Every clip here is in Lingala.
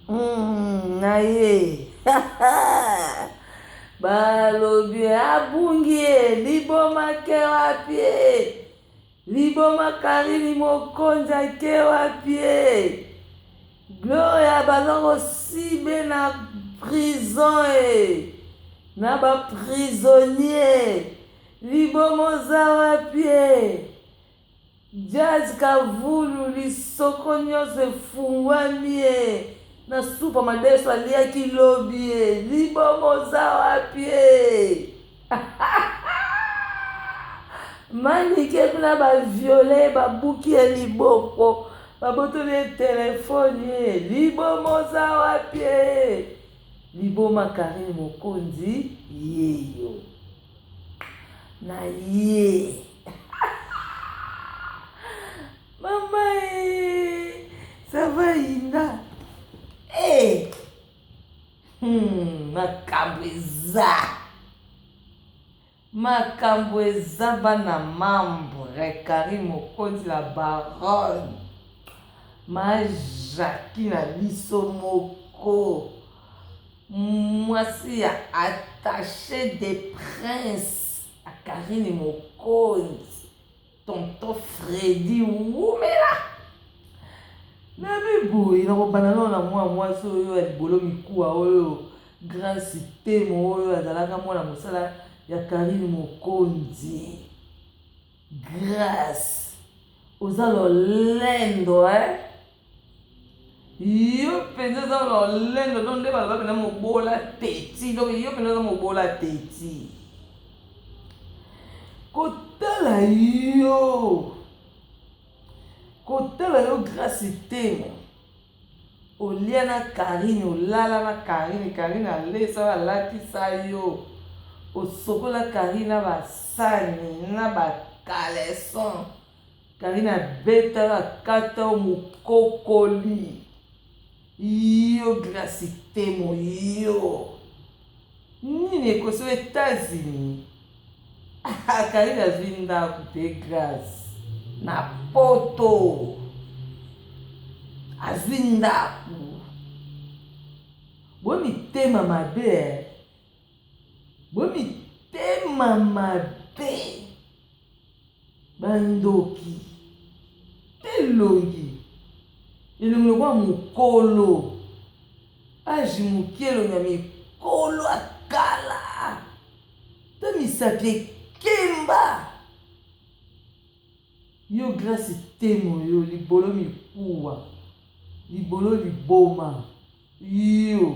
Naye balobi abungie liboma ke wapi, liboma Karini Mokonzi ke wapi, Gloria bazoko sibe na prison na ba prisonnier libomo za wapi, Jazz Kavulu lisoko nyonso efungwami na supa madeso aliaki lobi libomo za wapi. Manike kuna baviole babuki ya liboko babotoli telefoni libomo za wapi, liboma Karini Mokonzi yeyo na ye. Mama ça va Inda makambo eza bana membre Karini Mokonzi la baronne majaki na biso moko mwasi ya attaché de prince a Karini Mokonzi, tonton Freddy Wumela nabi boye nakobana na mwasi oyo ya libolo mikuwa oyo grand systeme oyo azalaka mwana mosala ya Karini Mokonzi. Grâce oza lolendo yo penza oza lolendo donc nde baloba pena mobola teti, donc yo penza oza mobola teti kotala yo grâce temo olia na Karini, olala na Karini alesa alatisa yo, osokola Karini na basani na bakaleson, Karini abeta akata o mokokoli yo grâce temo yo nini ekosi o États-Unis. Karini azwi ndako pe grâce na poto azwi ndako bomitema mabe bandoki elongi lokwa mokolo ajimuki elongi ya mikolo akala ta misapi ekemba yo grâce temo yo libolo mikuwa libolo liboma yo.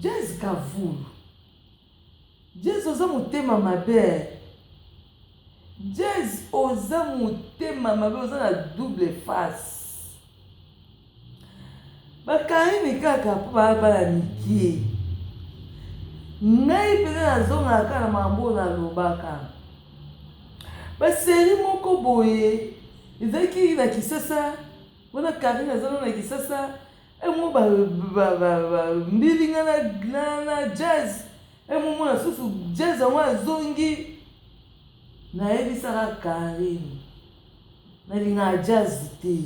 Jazz Kavulu, Jazz oza motema mabe, Jazz oza motema mabe, oza na double face. Bakarini kaka po bala mikie ngai pene nazongaka na mambo na lobaka baseri moko boye ezalaki na Kisasa wana Karini azana na Kisasa emo mbilinga na Jazz emo mwana susu Jazz awa zongi na ebisaka Karini na linga Jazz te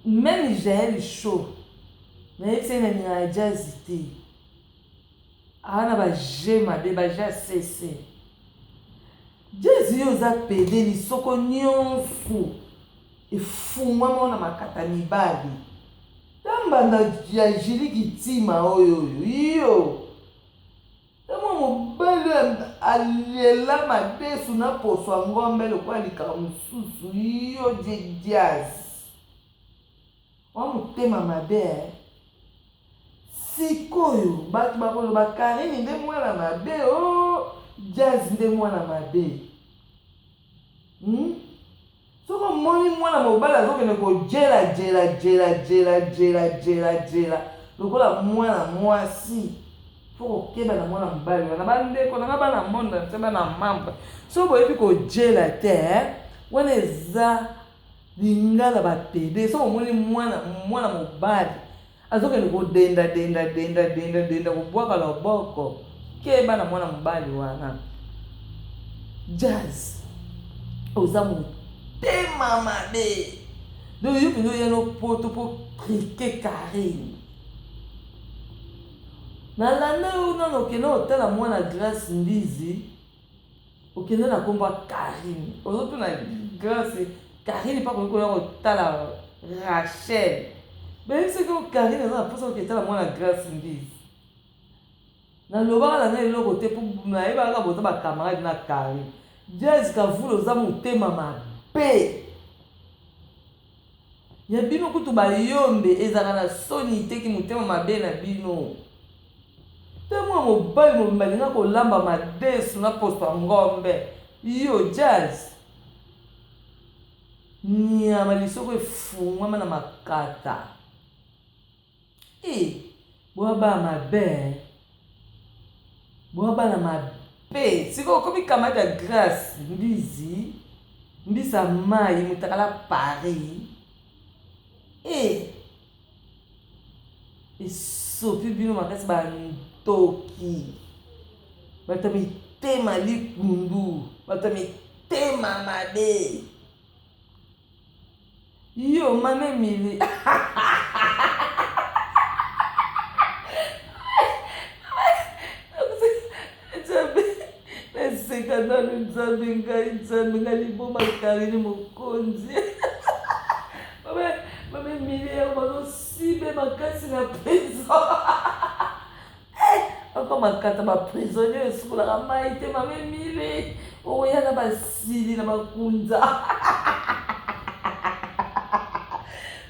même Jaël Chaud na ebisaka na linga Jazz te ana ba jema be ba ja cc Jazz yo za pede lisoko nyonso efungwama na makata mibali tambanda ya jili kitima oyo yo tamo mobali alela madesu na poso ngombe lokwa likaka mosusu yo Jazz wa motema mabe sikoyo bato bakoloba Karini nde mwana mabe Jazz nde mwana mabe soko moni mwana mobali azokende kojela lokola mwana mwasi fo kokeba na mwana mobali wana bandeko nanga bana monda nte bana mamba so boyebi kojela te wana eza lingala bapede soko moni mwana mobali azokende kodenda kobwaka loboko keba na mwana mobali wana. Jazz oza motema mabe donc yo pino ya no poto po triquer Karine na landa yo na no kena otala mwana Grâce Ndizi okende na komba Karine ozoto na Grâce Karine pa ko ya otala Rachel ben c'est que Karine na posa oketala mwana Grâce Ndizi na lobaka na eloko te po na yeba ka boza ba camarade na Karine Jessica Vula oza motema mabe ya bino kutu bayombe ezaka na soni te ki motema mabe na bino te mwa mobali mobimba linga kolamba madesu na posto ya ngombe yo Jazz nyama lisoko efungwama na makata boaba mabe boaba na mabe siko okomi kamata ya Grâce Ndizi mbisa mai mutakala Paris esopi bino makasi bantoki bato mitema likundu bato mitema mabe yo mame Mili naseka nano nzambe ngai liboma Karine mokonzi mame Mili yango bazosibe makasi na prison encore makata baprisonnier esukolaka mai te mame Mili oya na basili na makunza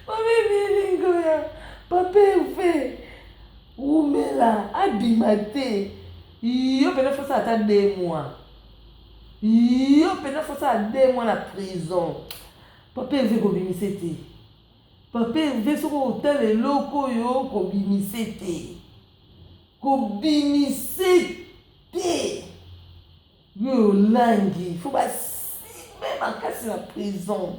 mame Mili ngoya paperve umela abima te yo pene fosa ata 2 mois yo pene fosa 2 mois na prison paperve kobimise te paperve soko otala eloko oyo kobimise te kobimise te yo olangi fo basibe makasi na prison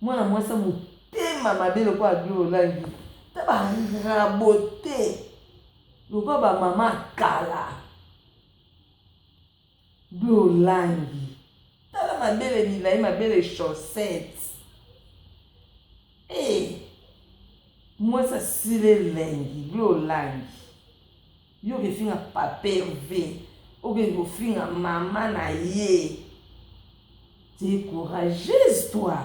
mwana mwasi motema mabe lokola yo olangi ta barabo te lokola bamama kala yo olangi tala mabele milai mabele chaussette mwasi asile elengi yo olangi yo kefinga paperve okende kofinga mama na ye te courageuse toi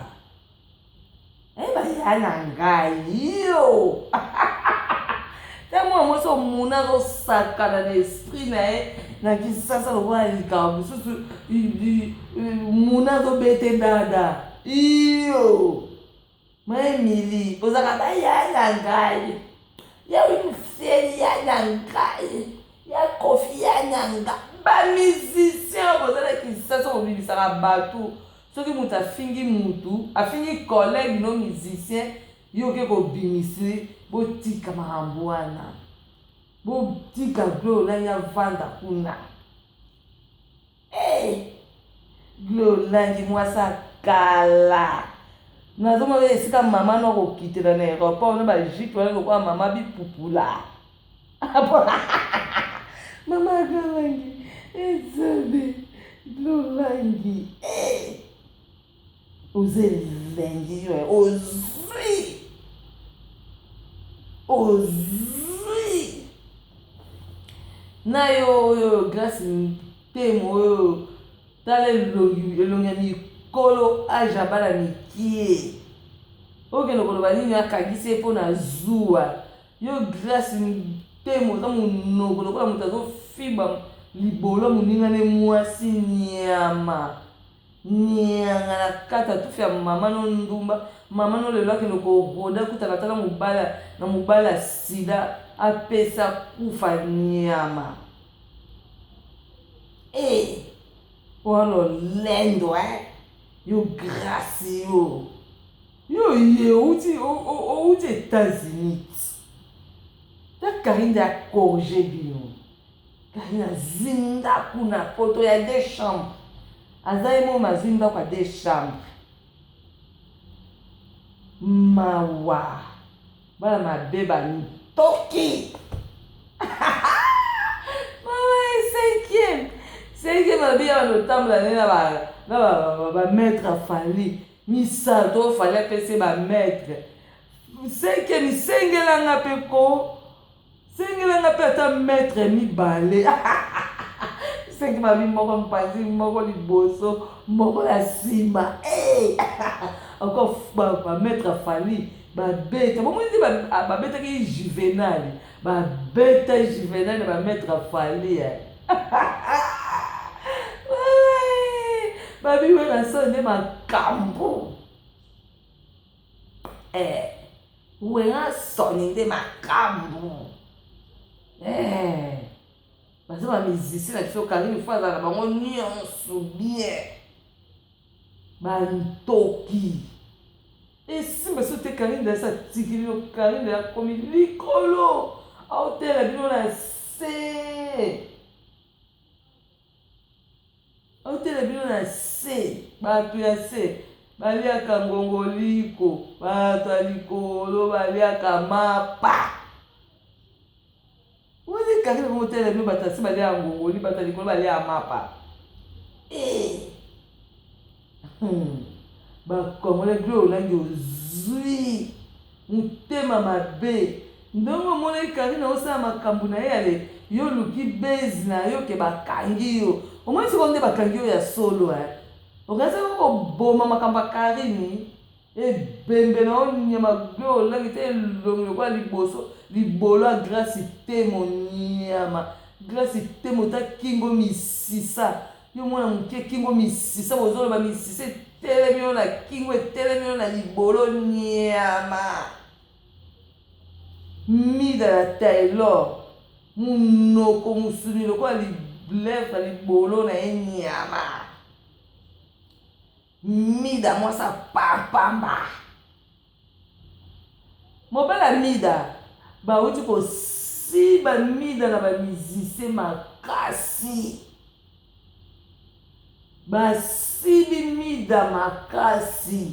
baya na ngai yo te mwana mwasi omuna azosakana na esprit na ye na kisasa lokola likabo mosusu muna azobete dada iyo mae Mili ozaka baya na ngai ya wimfieli ya na ngai ya kofi ya na ngai bamusicien bozala kisasa kobimisaka bato soki moto afingi mutu afingi collègue no musicien yo ke kobimisi botika makambo wana botika Gloire ya vanda kuna Gloire mwasi akala nazomona esika mama no kokitela na aéroport no bajipe wana lokola mama bipupula mama akalangi ezabe Gloire ozelengi yo ozwi na yo oyo Grâce ntemo oyo tala elongi ya mikolo aja bana mikie okende koloba nini akangisi ye mpo na zuwa yo Grâce ntemo oza monoko lokola moto azofiba libolo moninga ne mwasi nyama nyanga na kata tufi ya mama no ndumba mama no lelo akende koroda kutaka tala mobala sida apesa kufa nyama wana lendo yo Grâce yo ye outi États-Unis ta Karine ya corrigé bino Karine azinda kuna poto ya 2 chambres azaimo mazinda kwa 2 chambres mawa bana mabeba toki mawa 5e mabe ya banotambola nde na bamaître afali misato fallait apesa bametre 5e sengelanga mpe ko sengelanga mpe ata metre mibale 5 babi moko mpanzi moko liboso moko na nsima encore bametre afali babeta bomoi nde babetaki juvenal babeta juvenal na bametre afali babi wena so nde makambo wena soni nde makambo baza bamizisi na biso Karine fo azala na bango nyonso bien bantoki esimba so te Karine dasi atikili yo Karine akomi likolo aotela bino na se aotela bino na se bato ya se baliaka ngongoliko bato ya likolo baliaka mapa wali Karine motela bino bato ya se balia ngongoli bato ya likolo balia mapa bakongole glo olangi ozwi motema mabe ndongo omonaki Karine osala makambo na ye ale yo luki bezi na yo ke bakangi yo omoi siko nde bakangi yo ya solo okazaki koboma makambo ya Karine ebembe na onyama glo olangi te elongi lokola liboso libolo ya grâce te monyama grâce te mota kingo misisa yo mwana moke kingo misisa bozoloba misisa etelemi yo na kingo etelemi yo na libolo nyama mida ya Taylor munoko musuni lokola lèvre libolo na ye nyama mida mwasa papamba mobala mida bauti kosiba mida na bamizise makasi basibi mida makasi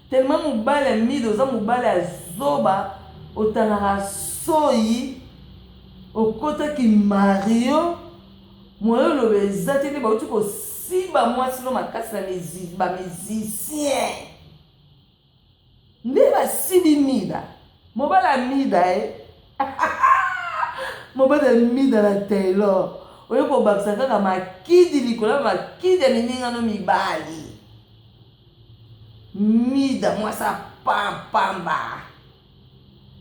tellement mobala ya mida oza mobala ya zoba otangaka soyi okotaki mario moyo oloba eza te nde bauti kosiba mwasi no makasi na bamizisien nde basibi mida mobala ya mida mobala ya mida na Taylor oyo kobakisa kaka makidi likolo makidi ya miningano mibali mida mwasa pampamba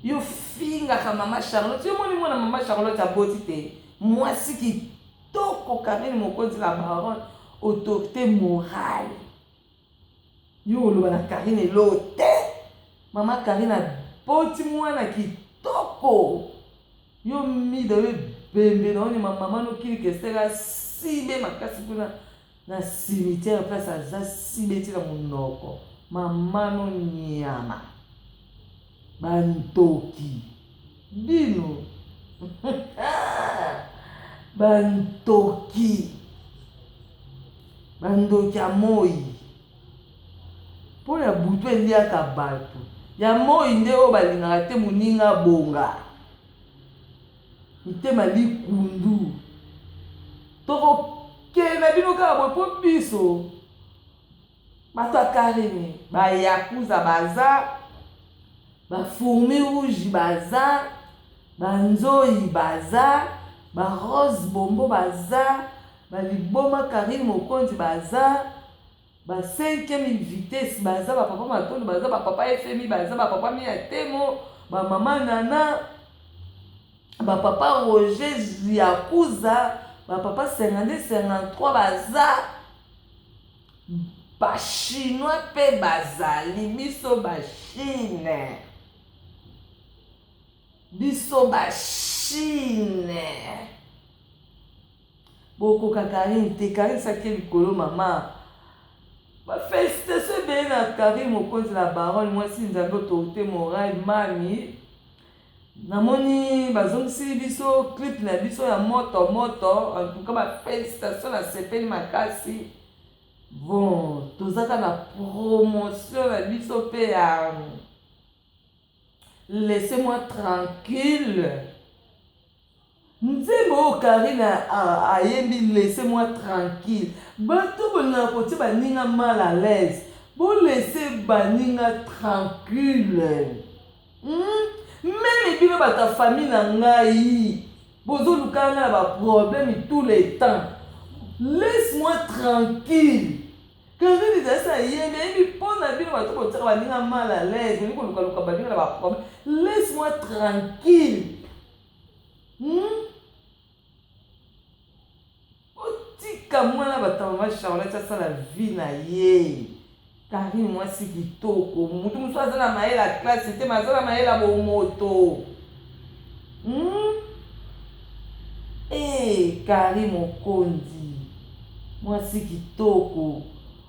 yo fingaka mama Charlotte yo moni mwana mama Charlotte aboti te mwasi kitoko Karine mokonzi la baron autorité morale yo oloba na Karine elo te mama Karine aboti mwana kitoko yo mida yo bembe na oni mama nokili kesera sibe makasi kuna na cimetière place aza sibe ti na monoko mama no nyama bantoki bino bantoki ya moi mpo ya butu eliaka bato ya moi nde oyo balingaka te moninga bonga mitema likundu tokokenda bino kaka boye mpo biso bato ya Karine bayakuza baza bafourmi rouge baza banzoyi baza barose bombo baza baliboma Karine mokonzi baza ba 5e vitesse baza bapapa matondo baza bapapa FMI baza bapapa miatemo bamama nana bapapa Roger Yakuza bapapa 52-53 baza bachinois mpe bazali biso bachine bokoka Karine te Karine saki likolo mama bafélicitation ebele na Karine mokonzi la baronne mwasi nzambe autorité morale mami namoni bazongisili biso clip na biso ya moto en tout cas bafélicitation na sepeli makasi bon tozaka na promotion na biso mpe ya laissez-moi tranquille nzembo oyo Karine ayembi laissez-moi tranquille bato bolingaka kotia baninga mal à l'aise laisser baninga tranquille. Même bino ba ta famille na ngai. Bozo lukanga ba problème tous les temps. Laisse-moi tranquille. Quand je disais ça hier, mais il me la vie, on va mal à l'aise. Laisse-moi tranquille. Otika moi là, batama Charlotte, ça la vie na ye. Karine moi si kitoko. Mutu musu azana maye la classe, c'était mazana maye la moto. Eh, Karine Mokondi. Moi si kitoko.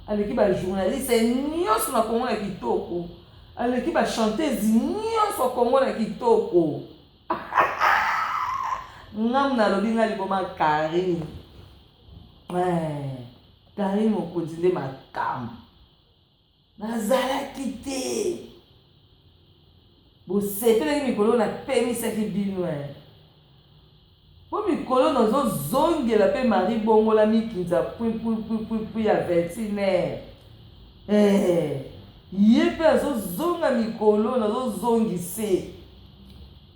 Aleki ba journaliste nyonso na Kongo na kitoko. Aleki ba chanteuse nyonso Kongo na kitoko. Ngam na lobi nga liboma Karine. Karine Mokondi nde makambo. Nazalaki te. Bosepelaki mikolo na pemisaki bino. Po mikolo nazozongela pe Marie bongola mikinza pui ya vetinaire. Ye pe azozonga mikolo nazozongise.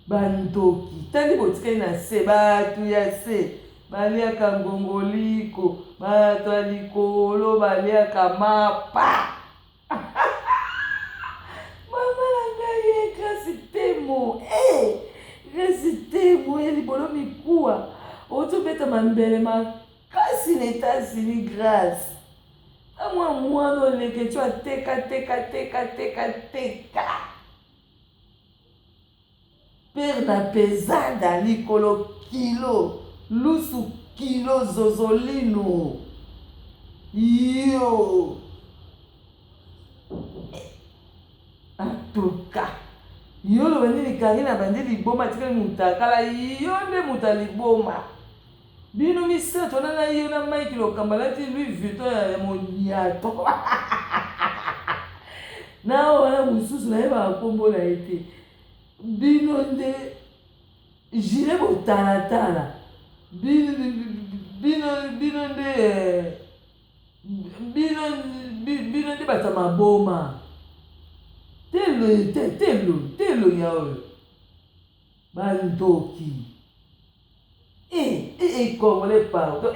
Bandoki tandi botikali na se batu ya se baliaka ngongoliko bato ya likolo baliaka mapa. Mama na ngai ye kasi temo. Kasi temo ye libolo mikuwa otobeta mambele makasi na États-Unis grâce amwa mwana oleke tu ateka père na pesada likolo kilo lusu kilo zozolino yo atuka yo lo bandi Karine bandi liboma tikali mutakala yo nde mutaliboma bino misato na yo na Mike Lokambalati Louis Vuitton ya moniato na wana mususu na yeba kombola ete bino nde jile botalatala bino nde bata maboma telo yawe bandoki Congolais pardon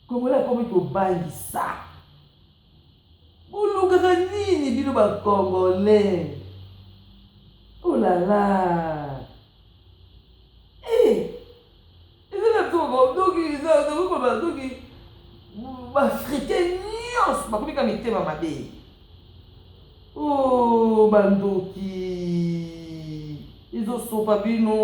Congolais komi kobangisa bolukaka nini bino ba Congolais oh là là donc baafricain nyonso bakomika mitema mabe. Oh bandoki ezosopa bino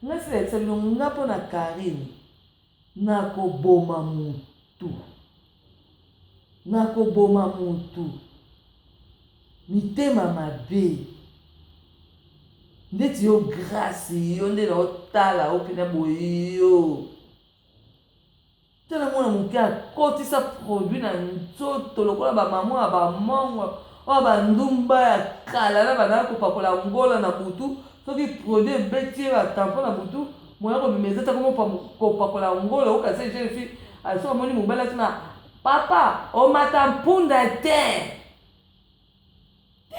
ngasi laetisa bino nga mpo na Karine nakoboma mutu mitema mabe ndeti yo grâce yo nde naotala opina boyo tala mwana moke akotisa produit na nzoto lokola bamamo ya bamongo oyo bandumba ya kala na bandaka kopakola ngola na butu soki produit ebeti ye batampo na butu moya kobimeza ta kopakola ngola okasi jeune fille asoki amoni mobali atina papa omata mpunda te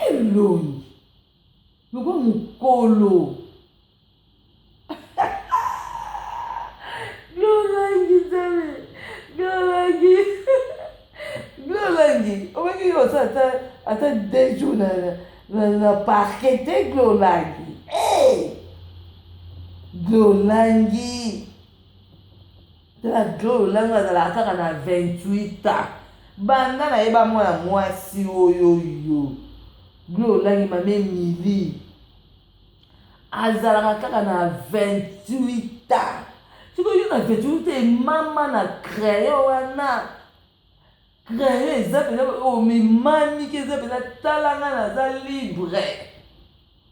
elongi loko mokolo Glolangi omaki yosa ata 2 jours na parquet te Glolangi Glolangi tala Glolangi azalaka kaka na 28 ans banda nayeba mwana mwasi oyoyo Glolangi mame Emily azalaka kaka na 28 ans sikoyo yo na 28 emama na crayon wana crayon eza pena omemami ke eza pena talanga naza libre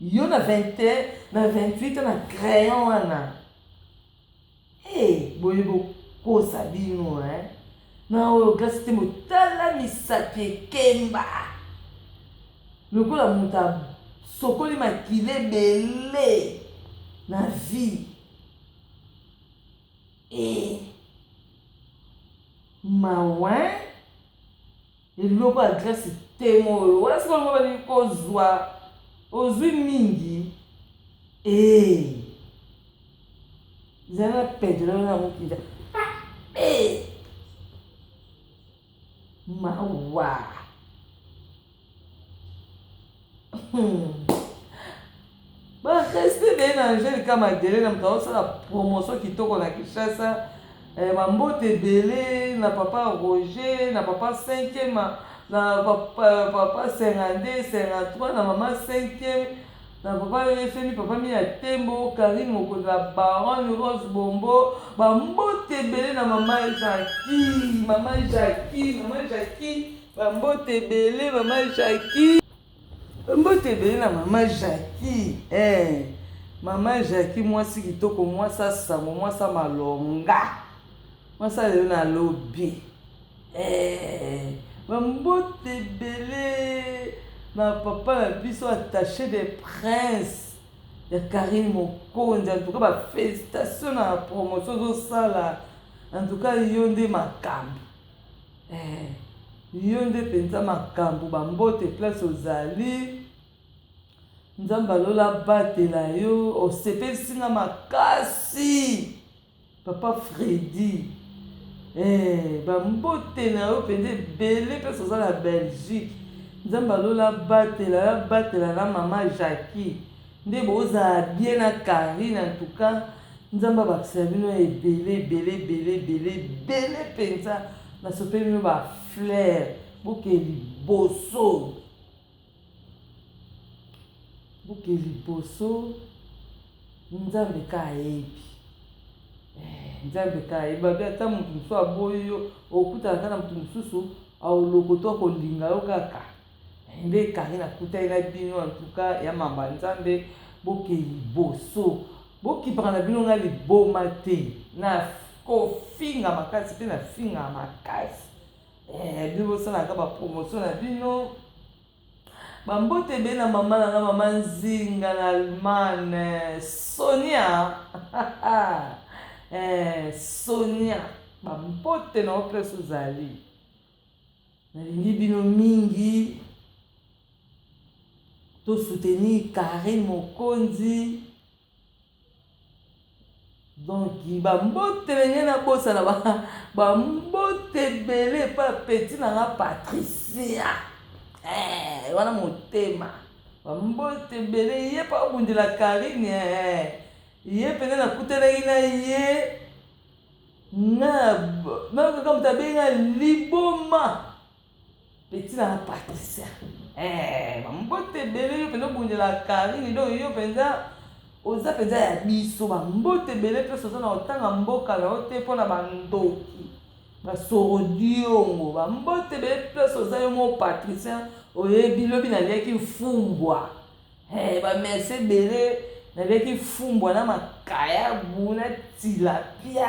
yo na 21 na 28 na crayon wana boye bokosa bino na oyo grâce te motala misapi ekemba lokola moto asokoli makili ebele na vie mawa eloko ya grâce te moyo wana sikoyo ngo bali kozwa ozwi mingi zana pedro na mokili mawa bareste bien na Angelica Madeleine moto azosala promotion kitoko na Kinshasa bambote ebele na papa Roger na papa 5e na papa 52 53 na mama 5e na papa efemi papa mi ya tembo Karine mokonzi ya Baron Rose Bombo bambote ebele na mama Jackie bambote ebele mama Jackie mbote ebele na mama Jackie mama Jackie mwasi kitoko mwasi asango mwasi malonga mwasi lelo na lobi bambote ebele na papa na biso attaché des princes ya Karine Mokonzi en tout cas bafélicitation na promotion ozosala en tout cas yo nde makambo yo nde mpenza makambo bambote place ozali nzambe alola batela yo osepelisinga makasi papa Freddy bambote na yo mpenza ebele place ozala na Belgique nzambe alola batela na mama Jackie nde bozala bien na Karine en tout cas nzambe abakisela bino ebele mpenza nasopeli bino bafleur buke liboso nzambe ka ayebi babi ata motu mosusu aboyi yo okutanaka na motu mosusu aolokoto akolinga yo kaka nde Karine akutani na bino en tout cas ya mamba nzambe boke liboso bokipaka na bino nga liboma te na kofinga makasi mpe na finga makasi bino bosalaka bapromotion na bino bambote ebele na mama nanga mama Nzinga na Allemagne Sonia Sonia bambote na place ozali nalingi bino mingi tosoutenir Karine Mokonzi donc bambote ndenge nabosana bambote ebele pa petit nanga Patricia wana motema bambote ebele ye pa obundela Karine ye pene nakutelaki na ye nakaka moto abenga liboma petit nanga Patricia bambote ebele yo pene obundela Karine donc yo mpenza oza mpenza ya biso bambote ebele mpe oza na otanga mboka na yo te mpo na bandoki basorodiongo bambote ebele place oza yo mo Patricien oyebi lobi naliaki fumbwa bamersi ebele naliaki fumbwa na makayabu na tilapia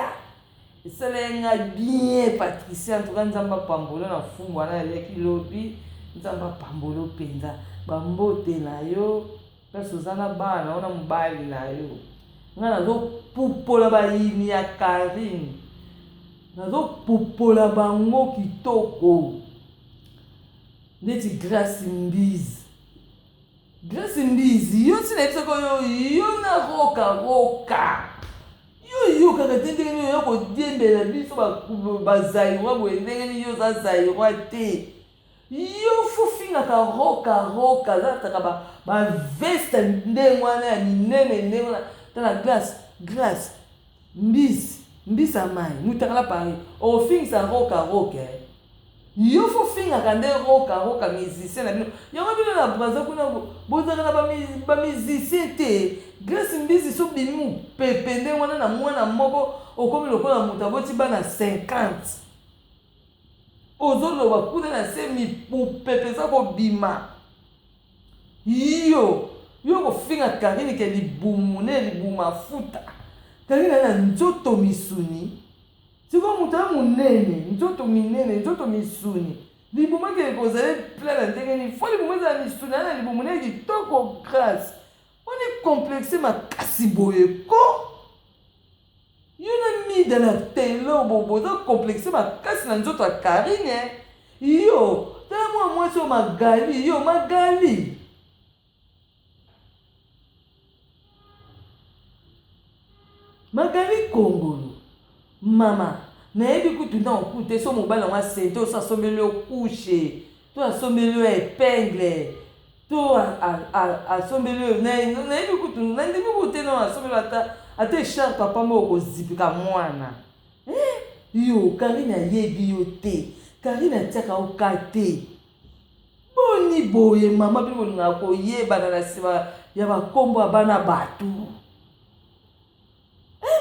esalenga bien Patricien ntoka nzambe apambolo na fumbwa na naliaki lobi nzambe apambolo mpenza bambote na yo place oza na bana wana mobali na yo nga nazopupola bayini ya Karine nazopupola bango kitoko ndeti Grace Mbizi yo ntina yebisaka yo na roka yo kaka te ndenge yo kodiembela biso bazairwa boye ndenge nini yo oza zairwa te yo fofingaka roka zataka baveste ndenge wana ya minene ndenge wana tala Grace mbisi amai mutakala pari ofingisa roka yo fofingaka nde roka musicien na bino yango bino na braza kuna bozaka na bamusicien te Grace Mbizi so bimi mopepe ndenge wana na mwana moko okomi lokola moto aboti bana 50 ozoloba kuna na se mipupepe eza kobima yo kofinga Karine ke libumu mafuta Karine na nzoto misuni siko moto ya monene nzoto minene nzoto misuni libumu ke kozala plein na ndenge nini fo libumu ezala misuni na libumu ne kitoko Grace oni complexe makasi boye ko yo na dans la télé boboza complexé makasi na nzoto ya Karine. Yo tala moi so Magali, yo Magali. Magali Kongolo. Mama, nayebi kutu na okute so mobali na sente osa sombeli couche, to asombeli épingle, to asombeli nayebi kutu na ndimi kutu na asombeli ata echar papa moko zipika mwana. Yo Karine ayebi yo te, Karine atiaka oka te. Boni boye mama bino bolinga koyebana na nsima ya bakombo ya bana bato.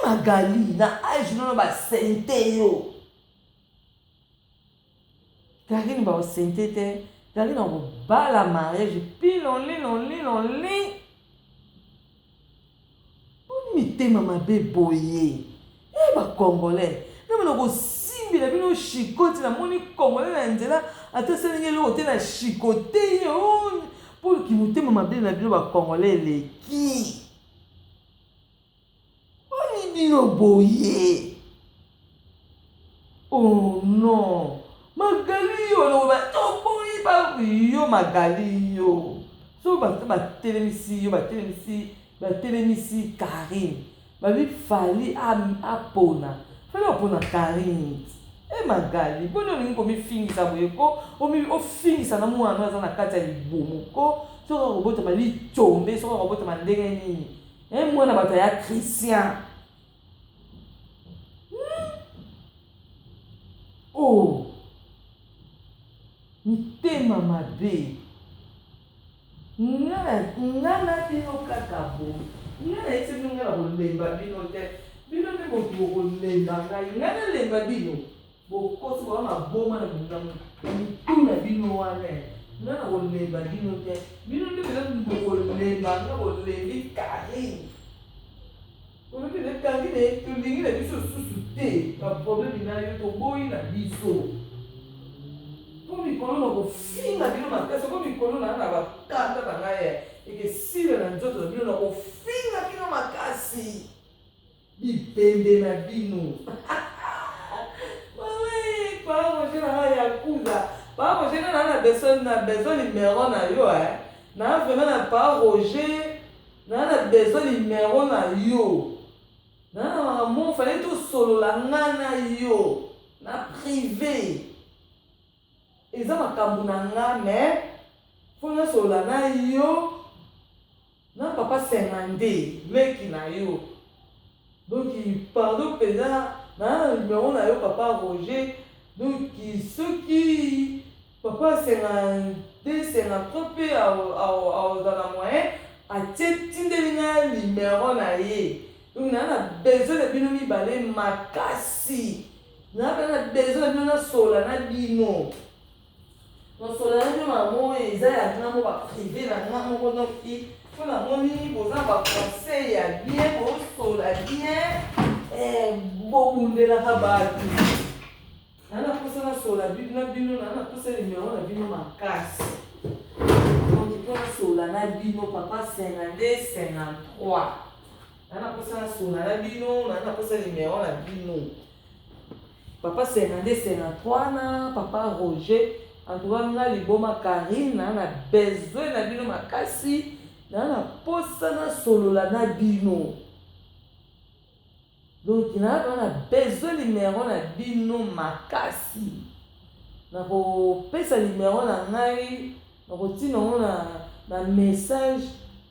Magali na age nono basente yo. Karine ba osente te, Karine akobala mariage pilonli. Boni mitema mabe boye. Congolais. Na mona kosimbela bino chikote na moni Congolais na nzela ata selingi eloko te na chikote yo. Po ki motema mabe na bino ba Congolais eleki. Bino boye. Oh non. Magali yo no ba to boye ba yo Magali yo. So ba telemisi Karine. Ba bi fali apona. Fali apona Karine. Magali, bono ningo mi fingisa boye ko, o fingisa na mwana aza na kati ya libumu ko, so ka robota ba li chombe, so ka robota ba ndenge nini. Mwana bato ya Christian. Oh, mitema mabe. Ngana bino kakabo. Ngana ese bino ngana kolemba bino te. Bino ne botu kolemba ngai. Ngana lemba bino. Bokosi kwa maboma na bino. Mituna bino wane. Ngana kolemba bino te. Bino ne bino kolemba ngana kolembi Karine. On peut dire Karine est tout ligne la biso sous-souté. Pas problème ina yo to boy na biso. Pour mikolo na kofinga bino makasi ko mikolo na ba kanda banga ye. Eke sile na nzoto bino na kofinga bino makasi. Bipende na bino. Ouais, pas moi na ya kuza. Pas moi na besoin numéro na yo Na vraiment na pas Roger. Na besoin numéro na yo. Na mon fallait tout solo la ngana yo na privé. Eza makambo na nga mais faut na solo na yo na papa 50 meki na yo. Donc pardon pesa na numéro na yo papa Roger. Donc ceux qui papa 52 53 pe dans la moyenne a tindelinga numéro na ye. Donc, on a besoin de bino mibale makasi. On a besoin de bino sola na bino. Donc, sola na bino maman, ils ont un amour privé, un amour donc qui, pour la moni, vous avez un conseil à bien, vous sola bien, beaucoup de la rabat. On a poussé la sola bino, on a poussé le numéro na bino makasi. Donc, il faut sola na bino, papa 52, 53. Nana posa na sona na bino, nana posa numéro na bino. Papa 52 53 na papa Roger. En tout cas, nga liboma Karine, nana besoin na bino makasi, nana posa na solola na bino. Donc nana besoin numéro na bino makasi. Na ko pesa numéro na ngai, na ko tino na message.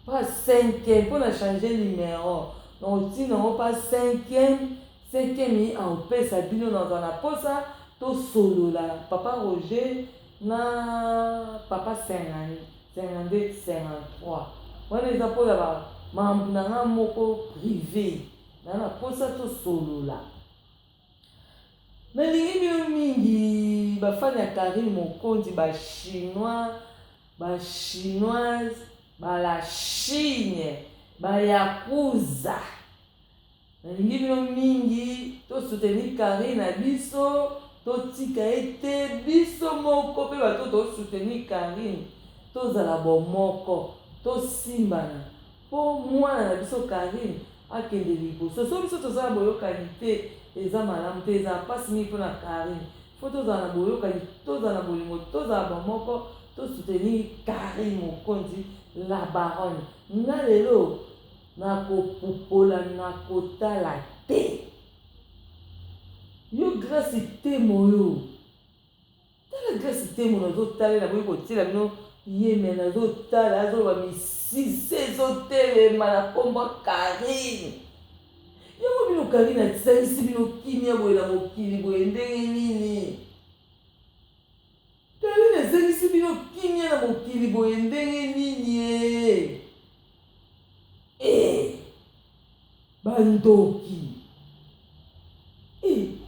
Pas 5e, pour changer le numéro. Donc, si non, pas 5e, on peut s'habiller dans la posa, tout solo là. Papa Roger, na papa 52, 53. On les appelle là-bas, maman moko privé. Dans la posa, tout solo là. Mais les gens mingi, ba fan ya Karine Mokonzi, ba chinois, ba chinoise. La Chine, Yakuza. Nalingi bino mingi, to soutenir Karine na biso, to tika ete biso moko pe bato to soutenir Karine. To zala bo moko, to simbana. Po mwana na biso Karine akende liboso. So biso to zala boyokani te, eza malamu te, eza mpasi mingi mpona Karine. Fo tozala na boyokani, tozala na bolingo, tozala bamoko, tosoutenir Karine Mokonzi la baronne. Nga lelo nakopopola nakotala te. Yo grâce temo yo. Tala grâce temo nazotalela boyi kotiela bino yeme nazotala azoloba misise ezotelema na kombo Karine. Yango bino Karine atisalisi bino kimia boye na mokili boye ndenge nini? Karine asalisi bino kimia na mokili boye ndenge nini? Bandoki.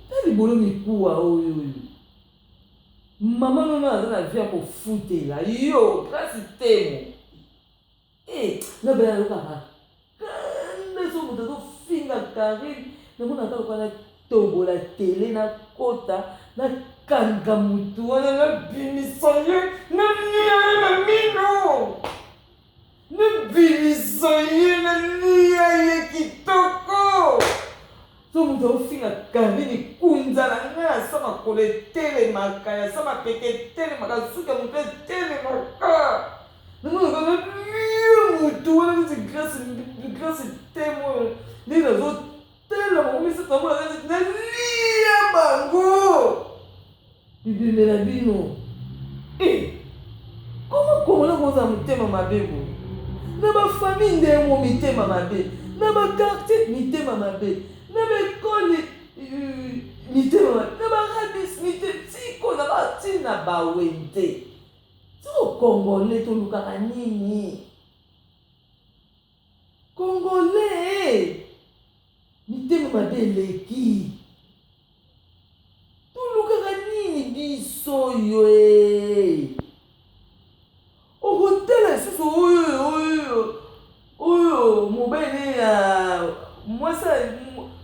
Tali bolo mikuwa oyo. Mama nono aza na vie ya kofutela yo grâce temo. Na bela lokaka. Kanda so moto azofinga Karine. Namona kaka na tobola tele na kota na kanga mutu wana na bimisa ye na nia na mino. Na bimisa ye na nia ye kitoko. So moto azofinga Karine kunza na nga sama kole tele makaya sama peke tele maka suka moto tele maka. Namona kaka nia mutu wana grâce temo. Nina zo tele makomisa tambo na nia bango. Bibime na bino. Comment na koza mutema mabe bo? Na ba famille ndemo mitema mabe. Na ba quartier mitema mabe. Na ba école mitema mabe. Na ba radis mitema tiko na ba tina ba wente. So Congolais to lukaka nini? Congolais mitema mabe leki. Biso yo okotela susu oyo mobene ya mwasa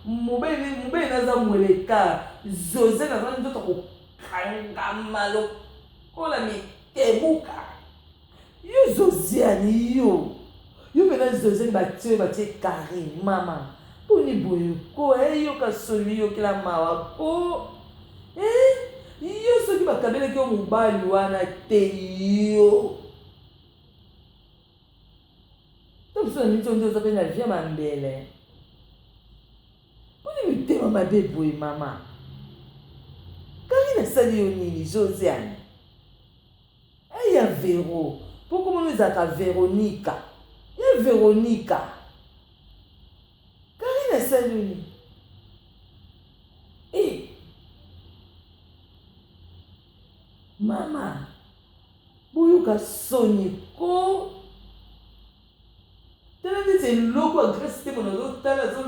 mobene naza mweleka José na zana nzoto kokangama lokola mitebuka yo Josiane yo mena José batie Karine mama poni boyo ko yo kasoli yo kila mawa ko yo soki bakabelaki yo mobali wana te yo tobiso na miti ondi oza mpe na vie mambele mponi mitema mabe boye mama Karine asali yo nini Josiane eya Vero mpo komona ezalaka Veronika ya Veronika Karine asali yo nini mama boyoka soni ko tala ndeti eloko agresi te mona azotala